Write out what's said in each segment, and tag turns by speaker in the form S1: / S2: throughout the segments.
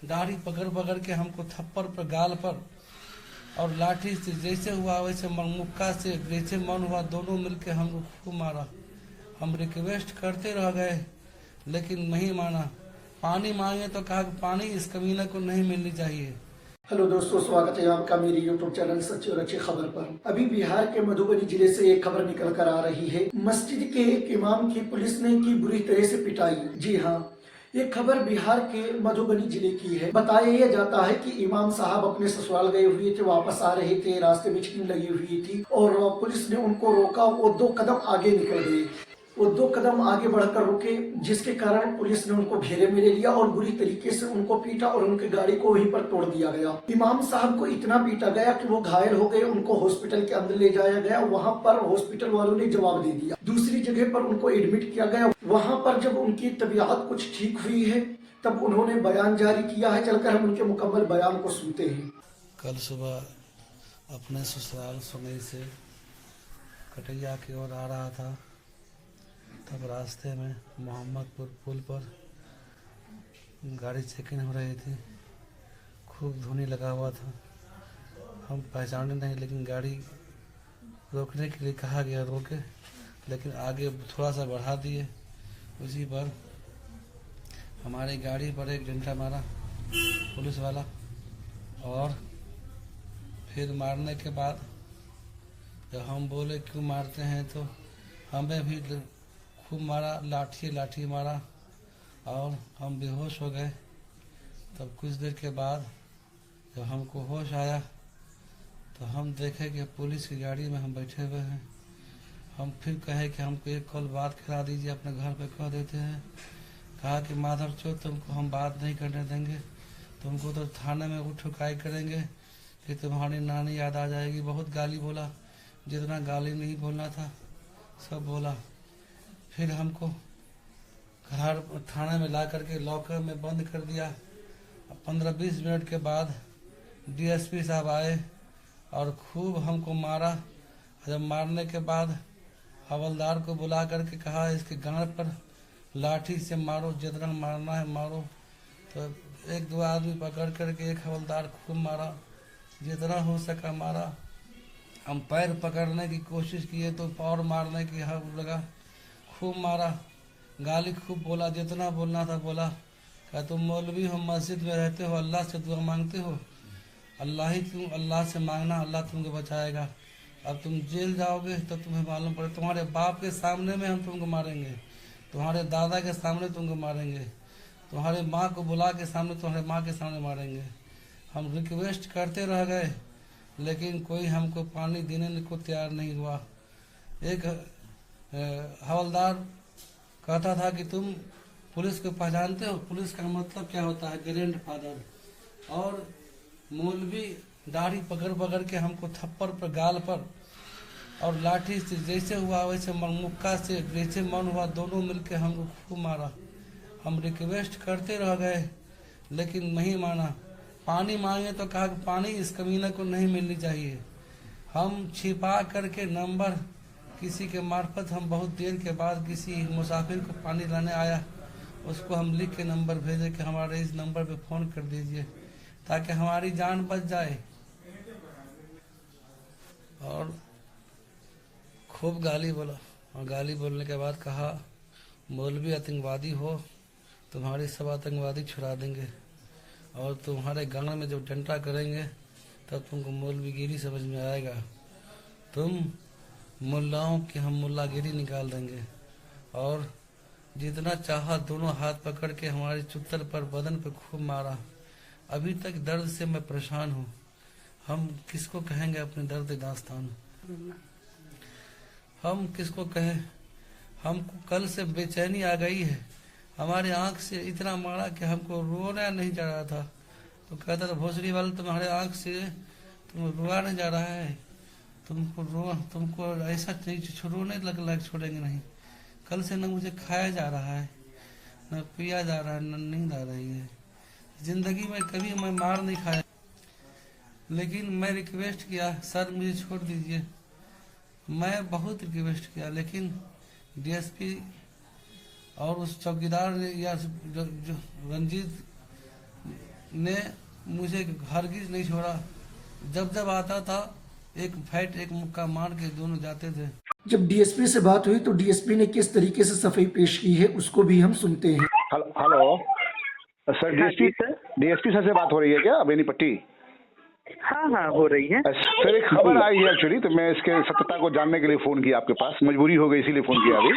S1: दाढ़ी पकड़ पकड़ के हमको थप्पड़ पर गाल पर और लाठी से जैसे हुआ वैसे मुक्का से जैसे मन हुआ दोनों मिलके हमको खूब मारा। हम रिक्वेस्ट करते रह गए लेकिन नहीं माना। पानी मांगे तो कहा कि पानी इस कमीने को नहीं मिलनी चाहिए।
S2: हेलो दोस्तों, स्वागत है आपका मेरे यूट्यूब चैनल सच्ची और अच्छी खबर पर। अभी बिहार के मधुबनी जिले से एक खबर निकल कर आ रही है। मस्जिद के एक इमाम की पुलिस ने की बुरी तरह से पिटाई। जी हाँ, ये खबर बिहार के मधुबनी जिले की है। बताया जाता है कि इमाम साहब अपने ससुराल गए हुए थे, वापस आ रहे थे, रास्ते में चीन लगी हुई थी और पुलिस ने उनको रोका। वो 2 कदम आगे निकल गए। वो 2 कदम आगे बढ़कर रुके, जिसके कारण पुलिस ने उनको घेरे में ले लिया और बुरी तरीके से उनको पीटा और उनकी गाड़ी को वहीं पर तोड़ दिया गया। इमाम साहब को इतना पीटा गया कि वो घायल हो गए। उनको हॉस्पिटल के अंदर ले जाया गया। वहां पर हॉस्पिटल वालों ने जवाब दे दिया। दूसरी जगह पर उनको एडमिट किया गया। वहां पर जब उनकी तबीयत कुछ ठीक हुई है तब उन्होंने बयान जारी किया है। चलकर हम उनके मुकम्मल बयान को सुनते हैं।
S1: कल सुबह अपने ससुराल सुनई से कटैया की ओर आ रहा था, तब रास्ते में मोहम्मदपुर पुल पर गाड़ी चेकिंग हो रही थी। खूब धुनी लगा हुआ था। हम पहचाने नहीं, लेकिन गाड़ी रोकने के लिए कहा गया, रोके, लेकिन आगे थोड़ा सा बढ़ा दिए। उसी पर हमारी गाड़ी पर एक डंडा मारा पुलिस वाला, और फिर मारने के बाद जब हम बोले क्यों मारते हैं तो हमें भी खूब मारा, लाठी मारा और हम बेहोश हो गए। तब कुछ देर के बाद जब हमको होश आया तो हम देखे कि पुलिस की गाड़ी में हम बैठे हुए हैं। हम फिर कहे कि हमको एक कॉल बात करा दीजिए, अपने घर पे कह देते हैं। कहा कि माधर चौथ तुमको हम बात नहीं करने देंगे, तुमको तो थाने में उठुकाई करेंगे कि तुम्हारी नानी याद आ जाएगी। बहुत गाली बोला, जितना गाली नहीं बोलना था सब बोला। फिर हमको घर थाने में ला करके लॉकर में बंद कर दिया। 15-20 मिनट के बाद डीएसपी साहब आए और खूब हमको मारा। जब मारने के बाद हवलदार को बुला करके कहा इसके गांड पर लाठी से मारो, जितना मारना है मारो। तो 1-2 आदमी पकड़ करके एक हवलदार खूब मारा, जितना हो सका मारा। हम पैर पकड़ने की कोशिश किए तो पैर मारने की हक लगा, खूब मारा, गाली खूब बोला, जितना बोलना था बोला। क्या तुम मौलवी हो, मस्जिद में रहते हो, अल्लाह से दुआ मांगते हो, अल्लाह से मांगना, अल्लाह तुमको बचाएगा। अब तुम जेल जाओगे तो तुम्हें मालूम पड़े। तुम्हारे बाप के सामने में हम तुमको मारेंगे, तुम्हारे दादा के सामने तुमको मारेंगे, तुम्हारे माँ को बुला के सामने, तुम्हारे माँ के सामने मारेंगे। हम रिक्वेस्ट करते रह गए लेकिन कोई हमको पानी देने को तैयार नहीं हुआ। एक हवलदार कहता था कि तुम पुलिस को पहचानते हो, पुलिस का मतलब क्या होता है, ग्रैंड फादर। और मौलवी दाढ़ी पकड़ पकड़ के हमको थप्पड़ पर गाल पर और लाठी से जैसे हुआ वैसे मुक्का से जैसे मन हुआ दोनों मिलके हमको खूब मारा। हम रिक्वेस्ट करते रह गए लेकिन नहीं माना। पानी मांगे तो कहा कि पानी इस कमीने को नहीं मिलनी चाहिए। हम छिपा करके नंबर किसी के मार्फत, हम बहुत देर के बाद किसी मुसाफिर को पानी लाने आया, उसको हम लिख के नंबर भेजे कि हमारे इस नंबर पे फ़ोन कर दीजिए ताकि हमारी जान बच जाए। और खूब गाली बोला, और गाली बोलने के बाद कहा मौलवी आतंकवादी हो, तुम्हारी सब आतंकवादी छुड़ा देंगे और तुम्हारे गांव में जब डंडा करेंगे तब तुमको मौलवीगिरी समझ में आएगा। तुम मुल्लाओं की हम मुल्लागिरी निकाल देंगे। और जितना चाहा दोनों हाथ पकड़ के हमारी चुत्तर पर, बदन पर खूब मारा। अभी तक दर्द से मैं परेशान हूँ। हम किसको कहेंगे अपने दर्द दास्तान, हम किसको कहें। हमको कल से बेचैनी आ गई है। हमारे आंख से इतना मारा कि हमको रोना नहीं जा रहा था। तो कहता था भोसड़ी वाले तुम्हारे आंख से तुम रोआ नहीं जा रहा है, तुमको ऐसा नहीं रोने लग छोड़ेंगे नहीं। कल से न मुझे खाया जा रहा है, न पिया जा रहा है, न नींद आ रही है। जिंदगी में कभी मैं मार नहीं खाया, लेकिन मैं रिक्वेस्ट किया सर मुझे छोड़ दीजिए। मैं बहुत रिक्वेस्ट किया लेकिन डीएसपी और उस चौकीदार ने या जो रंजीत ने मुझे हरगिज नहीं छोड़ा। जब जब आता था एक फाइट एक मुक्का मार के दोनों जाते थे।
S2: जब डीएसपी से बात हुई तो डीएसपी ने किस तरीके से सफाई पेश की है उसको भी हम सुनते हैं।
S3: हेलो सर, डीएसपी सर से बात हो रही है क्या बेनीपट्टी?
S4: हाँ हो रही है
S3: सर। एक खबर आई है एक्चुअली, तो मैं इसके सत्यता को जानने के लिए फोन किया आपके पास, मजबूरी हो गई इसीलिए फोन किया अभी।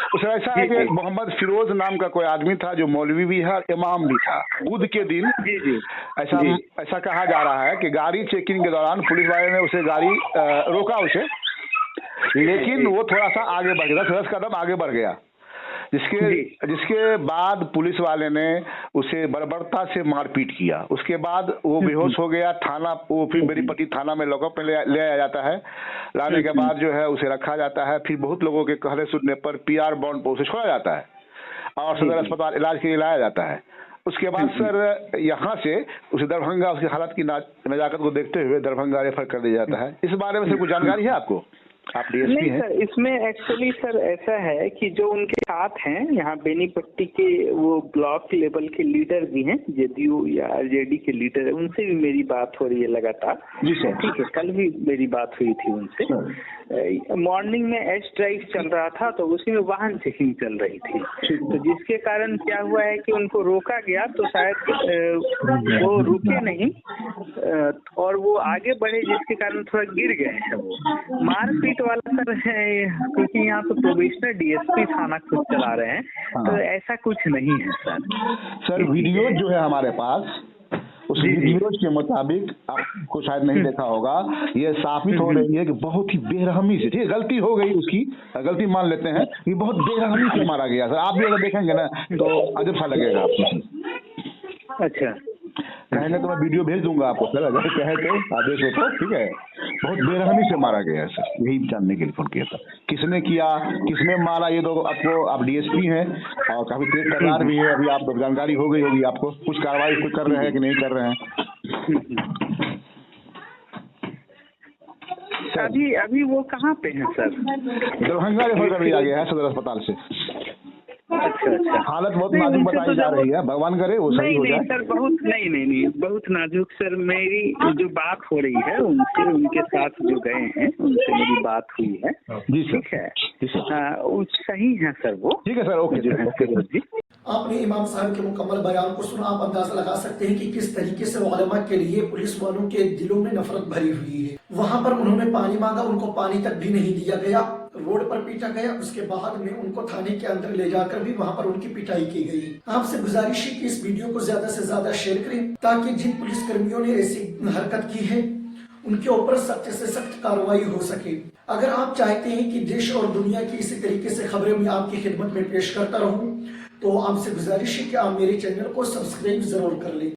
S3: तो सर ऐसा है कि मोहम्मद फिरोज नाम का कोई आदमी था जो मौलवी भी है, इमाम भी था। बुध के दिन ऐसा कहा जा रहा है कि गाड़ी चेकिंग के दौरान पुलिस वाले ने उसे गाड़ी रोका उसे, लेकिन वो थोड़ा सा आगे बढ़ गया, 10 कदम आगे बढ़ गया, जिसके बाद पुलिस वाले ने उसे बर्बरता से मारपीट किया। उसके बाद वो बेहोश हो गया। थाना वो फिर बेनीपट्टी थाना में लॉकअप में ले आया जाता है। लाने के बाद जो है उसे रखा जाता है। फिर बहुत लोगों के कहने सुनने पर PR बॉन्ड पर उसे छोड़ा जाता है और सदर अस्पताल इलाज के लिए लाया जाता है। उसके बाद सर यहाँ से उसे दरभंगा, उसकी हालत की नजाकत को देखते हुए दरभंगा रेफर कर दिया जाता है। इस बारे में सर कुछ जानकारी है आपको? आप डीएसपी हैं?
S4: सर इसमें एक्चुअली सर ऐसा है कि जो उनके साथ हैं यहाँ बेनीपट्टी के वो ब्लॉक लेवल के लीडर भी हैं, जेडीयू या आरजेडी के लीडर है, उनसे भी मेरी बात हो रही है लगातार।
S3: जी सर।
S4: ठीक है, कल भी मेरी बात हुई थी उनसे। मॉर्निंग में एस ड्राइव चल रहा था तो उसी में वाहन चेकिंग चल रही थी, तो जिसके कारण क्या हुआ है कि उनको रोका गया, तो शायद वो रुके नहीं और वो आगे बढ़े, जिसके कारण थोड़ा गिर गए हैं। वो मारपीट वाला सर है, क्योंकि यहाँ तो प्रोबेशनर डीएसपी थाना खुद चला रहे हैं, तो ऐसा कुछ नहीं है सर।
S3: वीडियो जो है हमारे पास, उस वीडियो के मुताबिक आपको शायद नहीं देखा होगा, ये साबित हो रही है कि बहुत ही बेरहमी से, ठीक है गलती हो गई, उसकी गलती मान लेते हैं, ये बहुत बेरहमी से मारा गया सर। आप भी अगर देखेंगे ना तो अजब सा लगेगा आपको।
S4: अच्छा,
S3: कहेंगे तो मैं वीडियो भेज दूंगा आपको सर, अगर कहे तो आदेश हो तो। ठीक है, बहुत बेरहमी से मारा गया है सर, यही जानने के लिए फोन किया था। किसने किया, किसने मारा, ये तो आपको, आप डीएसपी हैं और काफी तेज तर्रार भी है, अभी आपको जानकारी हो गई होगी आपको। कुछ कार्रवाई कुछ कर रहे हैं कि नहीं कर रहे हैं?
S4: अभी वो कहाँ पे हैं सर?
S3: दरभंगा रेफर कर दिया गया है सदर अस्पताल से।
S4: अच्छा।
S3: हालत बहुत नाजुक बताई जा रही है, भगवान करे वो सही हो जाए।
S4: सर बहुत नहीं बहुत नाजुक सर। मेरी जो बात हो रही है उनसे, उनके साथ जो गए हैं उनसे मेरी बात हुई है।
S3: जी
S4: ठीक है, सही है सर वो।
S3: ठीक है सर, ओके जी।
S2: आपने इमाम साहब के मुकम्मल बयान को सुना, आप अंदाजा लगा सकते हैं कि किस तरीके से उलमा के लिए पुलिस वालों के दिलों में नफरत भरी हुई है। वहां पर उन्होंने पानी मांगा, उनको पानी तक भी नहीं दिया गया, रोड पर पीटा गया। उसके बाद में उनको थाने के अंदर ले जाकर भी वहां पर उनकी पिटाई की गई। आपसे गुजारिश है कि इस वीडियो को ज्यादा से ज्यादा शेयर करें, ताकि जिन पुलिस कर्मियों ने ऐसी हरकत की है उनके ऊपर सख्त से सख्त कार्रवाई हो सके। अगर आप चाहते हैं कि देश और दुनिया की इसी तरीके से खबरें मैं आपकी खिदमत में पेश करता रहूं, तो आपसे गुजारिश है कि आप मेरे चैनल को सब्सक्राइब जरूर कर लें।